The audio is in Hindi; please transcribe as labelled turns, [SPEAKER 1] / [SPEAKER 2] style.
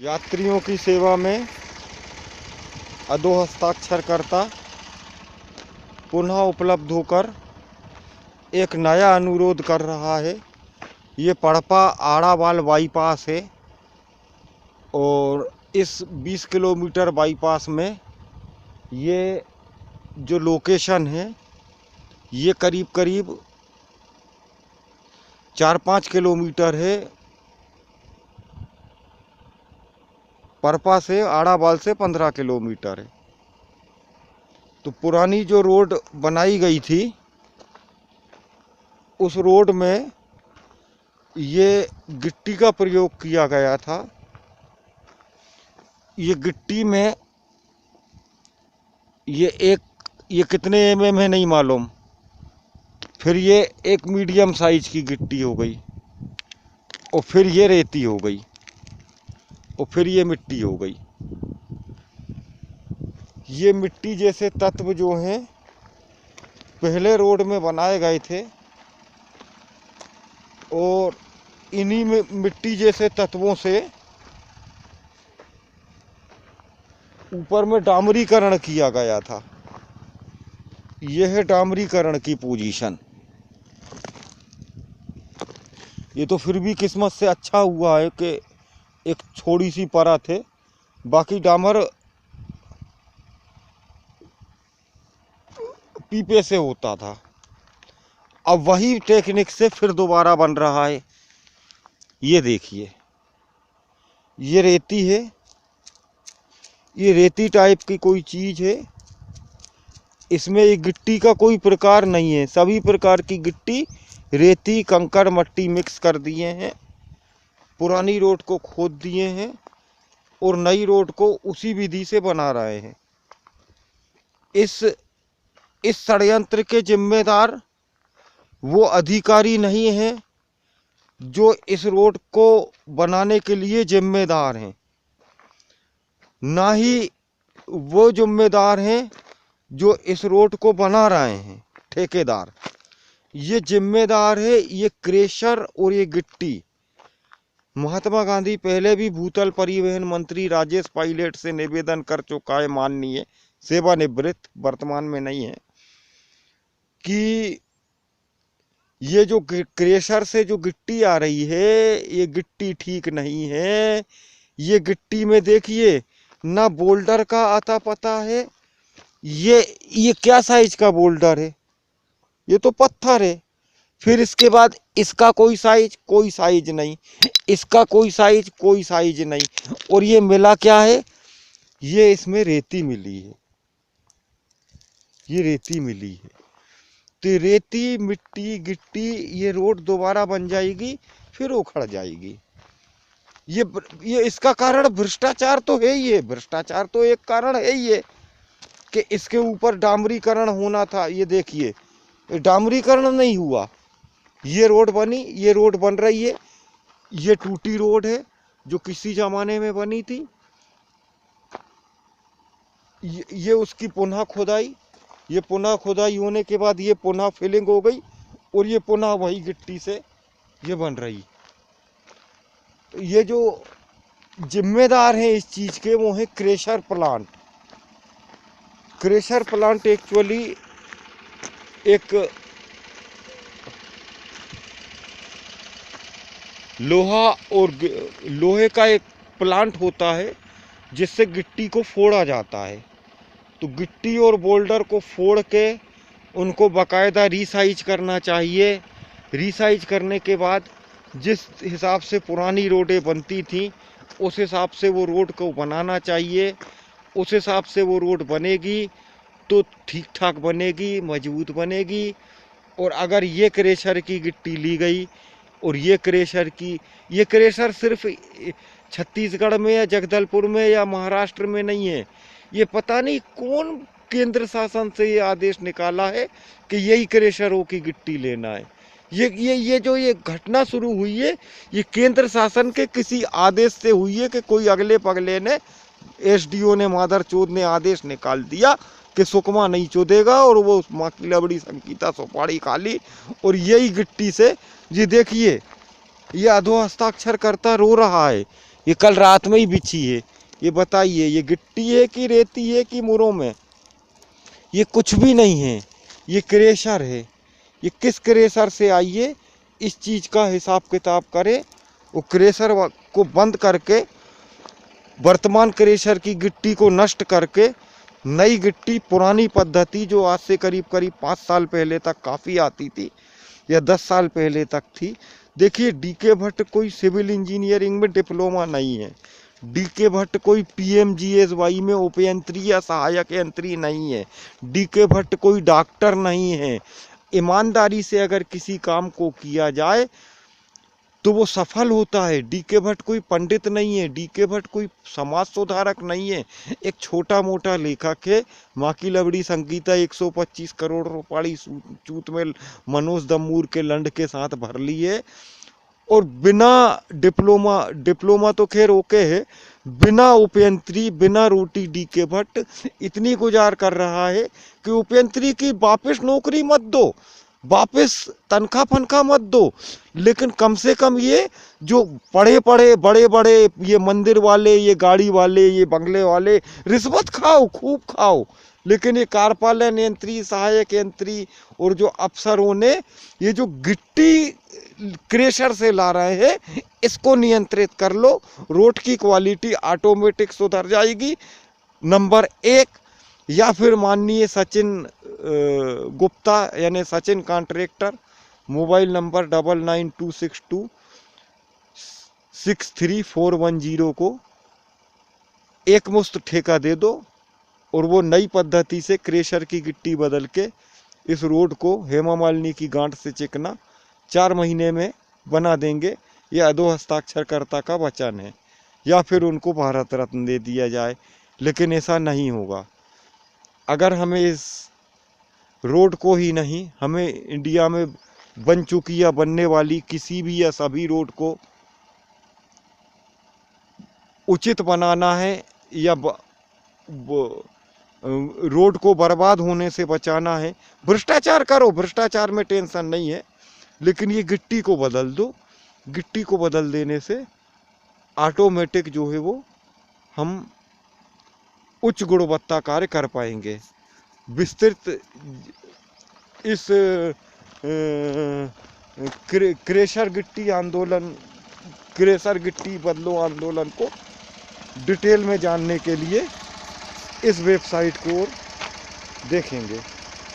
[SPEAKER 1] यात्रियों की सेवा में अधो हस्ताक्षरकर्ता पुनः उपलब्ध होकर एक नया अनुरोध कर रहा है। ये पड़पा आड़ावाल बाईपास है और इस 20 किलोमीटर बाईपास में ये जो लोकेशन है ये करीब करीब 4-5 किलोमीटर है। पड़पा से आड़ावाल से 15 किलोमीटर है। तो पुरानी जो रोड बनाई गई थी उस रोड में ये गिट्टी का प्रयोग किया गया था। ये गिट्टी में ये कितने mm है नहीं मालूम। फिर ये एक मीडियम साइज की गिट्टी हो गई और फिर ये रेती हो गई और फिर ये मिट्टी हो गई। ये मिट्टी जैसे तत्व जो हैं पहले रोड में बनाए गए थे और इन्हीं में मिट्टी जैसे तत्वों से ऊपर में डामरीकरण किया गया था। यह है डामरीकरण की पोजीशन। ये तो फिर भी किस्मत से अच्छा हुआ है कि एक थोड़ी सी परत है, बाकी डामर पीपे से होता था। अब वही टेक्निक से फिर दोबारा बन रहा है। ये देखिए, ये रेती है, ये रेती टाइप की कोई चीज़ है। इसमें एक गिट्टी का कोई प्रकार नहीं है, सभी प्रकार की गिट्टी रेती कंकड़ मट्टी मिक्स कर दिए हैं। पुरानी रोड को खोद दिए हैं और नई रोड को उसी विधि से बना रहे हैं। इस षड्यंत्र के जिम्मेदार वो अधिकारी नहीं हैं जो इस रोड को बनाने के लिए जिम्मेदार हैं, ना ही वो जिम्मेदार हैं जो इस रोड को बना रहे हैं, ठेकेदार। ये जिम्मेदार है ये क्रेशर और ये गिट्टी। महात्मा गांधी पहले भी भूतल परिवहन मंत्री राजेश पायलट से निवेदन कर चुका है, माननीय सेवानिवृत्त, वर्तमान में नहीं है, कि ये जो क्रेशर से जो गिट्टी आ रही है ये गिट्टी ठीक नहीं है। ये गिट्टी में देखिए ना बोल्डर का आता पता है। ये क्या साइज का बोल्डर है? ये तो पत्थर है। फिर इसके बाद इसका कोई साइज नहीं, इसका कोई साइज नहीं। और ये मिला क्या है? ये इसमें रेती मिली है, ये रेती मिली है। तो रेती मिट्टी गिट्टी ये रोड दोबारा बन जाएगी, फिर उखड़ जाएगी। ये इसका कारण भ्रष्टाचार तो है ही है। भ्रष्टाचार तो एक कारण है ही है कि इसके ऊपर डामरीकरण होना था। ये देखिए, डामरीकरण नहीं हुआ। ये रोड बनी, ये रोड बन रही है। ये टूटी रोड है जो किसी जमाने में बनी थी। ये उसकी पुनः खुदाई, ये पुनः खुदाई होने के बाद ये पुनः फिलिंग हो गई और ये पुनः वही गिट्टी से ये बन रही। तो ये जो जिम्मेदार हैं इस चीज़ के वो है crusher plant. Crusher plant actually एक लोहे का एक प्लांट होता है जिससे गिट्टी को फोड़ा जाता है। तो गिट्टी और बोल्डर को फोड़ के उनको बाकायदा रीसाइज करना चाहिए। रीसाइज करने के बाद जिस हिसाब से पुरानी रोडें बनती थीं उस हिसाब से वो रोड को बनाना चाहिए। उस हिसाब से वो रोड बनेगी तो ठीक ठाक बनेगी, मजबूत बनेगी। और अगर ये क्रेशर की गिट्टी ली गई और ये क्रेशर सिर्फ छत्तीसगढ़ में या जगदलपुर में या महाराष्ट्र में नहीं है। ये पता नहीं कौन केंद्र शासन से ये आदेश निकाला है कि यही क्रेशरों की गिट्टी लेना है। ये जो ये घटना शुरू हुई है ये केंद्र शासन के किसी आदेश से हुई है कि कोई अगले पगले ने, एसडीओ ने, मादर चोद ने आदेश निकाल दिया कि सुकमा नहीं चोदेगा और वो माँ की लबड़ी संकीता सुपाड़ी खा ली। और यही गिट्टी से ये देखिए ये अधो हस्ताक्षरकर्ता रो रहा है। ये कल रात में ही बिछी है। ये बताइए, ये गिट्टी है कि रेती है कि मुरोम है? ये कुछ भी नहीं है, ये क्रेशर है। ये किस क्रेशर से आई है, इस चीज़ का हिसाब किताब करे। वो क्रेशर को बंद करके, वर्तमान क्रेशर की गिट्टी को नष्ट करके नई गिट्टी, पुरानी पद्धति जो आज से करीब करीब 5 साल पहले तक काफ़ी आती थी या 10 साल पहले तक थी। देखिए, डीके भट्ट कोई सिविल इंजीनियरिंग में डिप्लोमा नहीं है। डीके भट्ट कोई पीएमजीएसवाई में उपयंत्री या सहायक यंत्री नहीं है। डीके भट्ट कोई डॉक्टर नहीं है। ईमानदारी से अगर किसी काम को किया जाए तो वो सफल होता है। डीके भट्ट कोई पंडित नहीं है, डीके भट्ट कोई समाज सुधारक नहीं है। एक छोटा मोटा लेखक है। माँ की लवड़ी संगीता 125 करोड़ रुपये चूत में मनोज दमूर के लंड के साथ भर ली है। और बिना डिप्लोमा तो खैर ओके है, बिना उपयंत्री, बिना रोटी डीके भट्ट इतनी गुजार कर रहा है कि उपयंत्री की वापस नौकरी मत दो, वापस तनख्वाह फनख्वाह मत दो, लेकिन कम से कम ये जो बड़े बड़े ये मंदिर वाले, ये गाड़ी वाले, ये बंगले वाले रिश्वत खाओ, खूब खाओ, लेकिन ये कार्यपालन यंत्री, सहायक यंत्री और जो अफसरों ने ये जो गिट्टी क्रेशर से ला रहे हैं, इसको नियंत्रित कर लो। रोड की क्वालिटी ऑटोमेटिक सुधर जाएगी, नंबर 1। या फिर माननीय सचिन गुप्ता यानी सचिन कॉन्ट्रैक्टर, मोबाइल नंबर 9926263410 को एक मुश्त ठेका दे दो और वो नई पद्धति से क्रेशर की गिट्टी बदल के इस रोड को हेमा मालिनी की गांठ से चिकना 4 महीने में बना देंगे। ये अधो हस्ताक्षरकर्ता का वचन है। या फिर उनको भारत रत्न दे दिया जाए, लेकिन ऐसा नहीं होगा। अगर हमें इस रोड को ही नहीं, हमें इंडिया में बन चुकी या बनने वाली किसी भी या सभी रोड को उचित बनाना है या रोड को बर्बाद होने से बचाना है, भ्रष्टाचार करो, भ्रष्टाचार में टेंशन नहीं है, लेकिन ये गिट्टी को बदल दो। गिट्टी को बदल देने से ऑटोमेटिक जो है वो हम उच्च गुणवत्ता कार्य कर पाएंगे। विस्तृत इस क्रेशर गिट्टी आंदोलन, क्रेशर गिट्टी बदलो आंदोलन को डिटेल में जानने के लिए इस वेबसाइट को देखेंगे।